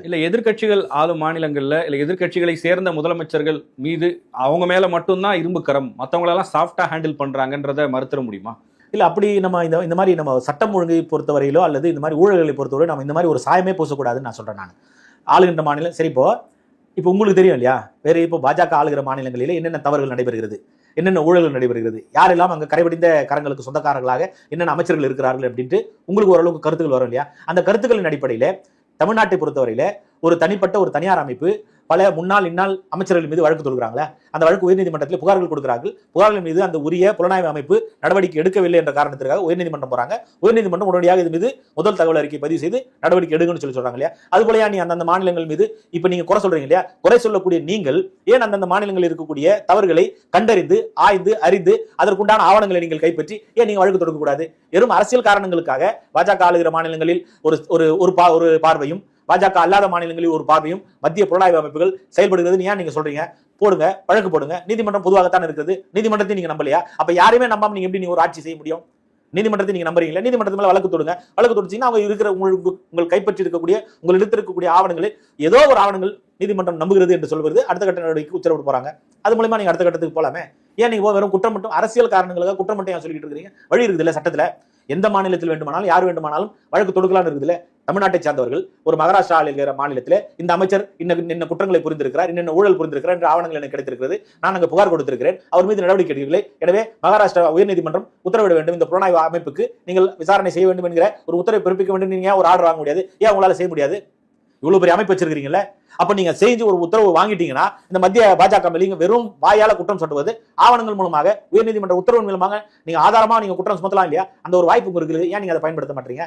இல்ல எதிர்க்கட்சிகள் ஆளும் மாநிலங்கள்ல இல்ல எதிர்க்கட்சிகளை சேர்ந்த முதலமைச்சர்கள் மீது அவங்க மேல மட்டும்தான் இரும்பு கரம், மத்தவங்களெல்லாம் சாஃப்டா ஹேண்டில் பண்றாங்கன்றத மறுத்துற முடியுமா? இல்ல அப்படி நம்ம இந்த மாதிரி நம்ம சட்டம் ஒழுங்கை பொறுத்தவரையிலோ அல்லது இந்த மாதிரி ஊழல்களை பொறுத்தவரை நம்ம இந்த மாதிரி ஒரு சாயமே பூசக்கூடாதுன்னு நான் சொல்றேன். நான் ஆளுகின்ற மாநிலம் சரி, இப்போ உங்களுக்கு தெரியும் இல்லையா, வேற இப்போ பாஜக ஆளுகிற மாநிலங்களிலே என்னென்ன தவறுகள் நடைபெறுகிறது, என்னென்ன ஊழல்கள் நடைபெறுகிறது, யாரெல்லாம் அங்கே கரைபடிந்த கரங்களுக்கு சொந்தக்காரர்களாக என்னென்ன அமைச்சர்கள் இருக்கிறார்கள் அப்படின்ட்டு உங்களுக்கு ஓரளவுக்கு கருத்துக்கள் வரும் இல்லையா. அந்த கருத்துக்களின் அடிப்படையில் தமிழ்நாட்டை பொறுத்தவரையில ஒரு தனிப்பட்ட ஒரு தனியார் அமைப்பு பல முன்னாள் இந்நாள் அமைச்சர்கள் மீது வழக்கு தொடுக்கிறாங்களா, அந்த வழக்கு உயர்நீதிமன்றத்தில் புகார்கள் கொடுக்கிறார்கள். புகார்கள் மீது அந்த உரிய புலனாய்வு அமைப்பு நடவடிக்கை எடுக்கவில்லை என்ற காரணத்திற்காக உயர்நீதிமன்றம் போறாங்க. உயர்நீதிமன்றம் உடனடியாக இது மீது முதல் தகவல் அறிக்கை பதிவு செய்து நடவடிக்கை எடுக்கணும்னு சொல்றாங்க இல்லையா. அது போலயா நீ அந்தந்த மாநிலங்கள் மீது இப்ப நீங்க குறை சொல்றீங்க இல்லையா, குறை சொல்லக்கூடிய நீங்கள் ஏன் அந்தந்த மாநிலங்களில் இருக்கக்கூடிய தவறுகளை கண்டறிந்து ஆய்ந்து அறிந்து அதற்குண்டான ஆவணங்களை நீங்கள் கைப்பற்றி ஏன் நீங்க வழக்கு தொடுக்கக்கூடாது? வெறும் அரசியல் காரணங்களுக்காக பாஜக ஆளுகிற மாநிலங்களில் ஒரு பார்வையும் பாஜக அல்லாத மாநிலங்களில் ஒரு பார்வையும் மத்திய புலனாய்வு அமைப்புகள் செயல்படுகிறது ஏன் நீங்க சொல்றீங்க? போடுங்க, வழக்கு போடுங்க. நீதிமன்றம் பொதுவாகத்தான் இருக்குது. நீதிமன்றத்தை நீங்க நம்பலையா? அப்ப யாரையுமே நம்பாம நீங்க எப்படி ஒரு ஆட்சி செய்ய முடியும்? நீதிமன்றத்தை நீங்க நம்புறீங்களா? நீதிமன்றத்து மேல வழக்கு தொடுங்க. வழக்கு தொடுச்சீங்கன்னா அவங்க இருக்கிற உங்கள் கைப்பற்றி இருக்கக்கூடிய உங்கள் எடுத்திருக்கக்கூடிய ஆவணங்களை ஏதோ ஒரு ஆவணங்கள் நீதிமன்றம் நம்புகிறது என்று சொல்வது அடுத்த கட்ட நடவடிக்கை உத்தரவு போறாங்க. அது மூலமா நீங்க அடுத்த கட்டத்துக்கு போலாமே. ஏன் நீங்க வெறும் குற்றம் மட்டும் அரசியல் காரணங்களுக்காக குற்றம் மட்டும் சொல்லிட்டு இருக்கீங்க? வழி இருக்குது இல்ல சட்டத்துல. எந்த மாநிலத்தில் வேண்டுமானாலும் யார் வேண்டுமானாலும் வழக்கு தொடுக்கலாம்னு இருக்குதுல. தமிழ்நாட்டை சார்ந்தவர்கள் ஒரு மகாராஷ்டிரா ஆளுகிற மாநிலத்தில் இந்த அமைச்சர் இன்ன குற்றங்களை புரிந்திருக்கிறார், இன்னென்ன ஊழல் புரிந்திருக்கிறார் என்ற ஆவணங்கள் எனக்கு கிடைத்திருக்கிறது, நான் அங்கு புகார் கொடுத்திருக்கிறேன், அவர் மீது நடவடிக்கை எடுக்கவில்லை, எனவே மகாராஷ்டிரா உயர்நீதிமன்றம் உத்தரவிட வேண்டும், இந்த புலனாய்வு அமைப்புக்கு நீங்கள் விசாரணை செய்ய வேண்டும் என்கிற ஒரு உத்தரவை பிறப்பிக்க வேண்டும். நீங்க ஒரு ஆர்டர் வாங்க முடியாது. ஏன் உங்களால செய்ய முடியாது? இவ்வளவு பெரிய அமைப்பு வச்சிருக்கீங்கல்ல. அப்ப நீங்க செஞ்சு ஒரு உத்தரவு வாங்கிட்டீங்கன்னா இந்த மத்திய பாஜக மேல வெறும் வாயால குற்றம் சொல்லுவது ஆவணங்கள் மூலமாக உயர்நீதிமன்ற உத்தரவு மூலமாக நீங்க ஆதாரமா நீங்க குற்றம் சுமத்தலாம் இல்லையா? அந்த ஒரு வாய்ப்பு இருக்குது. ஏன் நீங்க அதை பயன்படுத்த மாட்டீங்க?